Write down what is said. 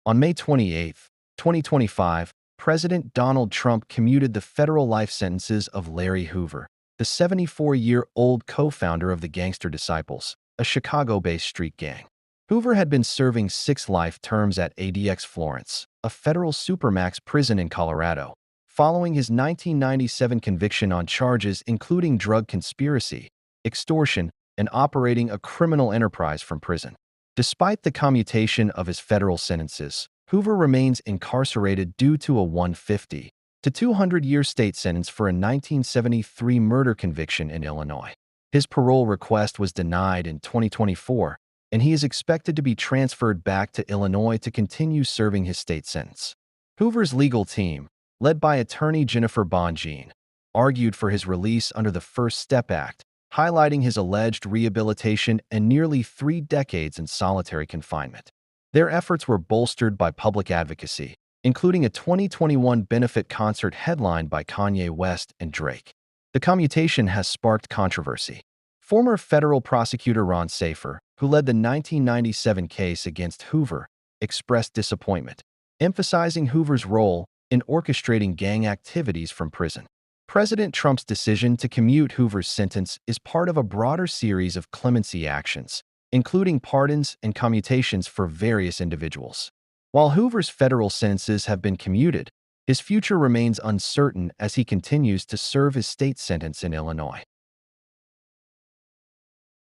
On May 28, 2025, President Donald Trump commuted the federal life sentences of Larry Hoover, the 74-year-old co-founder of the Gangster Disciples, a Chicago-based street gang. Hoover had been serving 6 life terms at ADX Florence, a federal supermax prison in Colorado, following his 1997 conviction on charges including drug conspiracy, extortion, and operating a criminal enterprise from prison. Despite the commutation of his federal sentences, Hoover remains incarcerated due to a 150 to 200-year state sentence for a 1973 murder conviction in Illinois. His parole request was denied in 2024, and he is expected to be transferred back to Illinois to continue serving his state sentence. Hoover's legal team, led by attorney Jennifer Bonjean, argued for his release under the First Step Act, highlighting his alleged rehabilitation and nearly 3 decades in solitary confinement. Their efforts were bolstered by public advocacy, including a 2021 benefit concert headlined by Kanye West and Drake. The commutation has sparked controversy. Former federal prosecutor Ron Safer, who led the 1997 case against Hoover, expressed disappointment, emphasizing Hoover's role in orchestrating gang activities from prison. President Trump's decision to commute Hoover's sentence is part of a broader series of clemency actions, including pardons and commutations for various individuals. While Hoover's federal sentences have been commuted, his future remains uncertain as he continues to serve his state sentence in Illinois.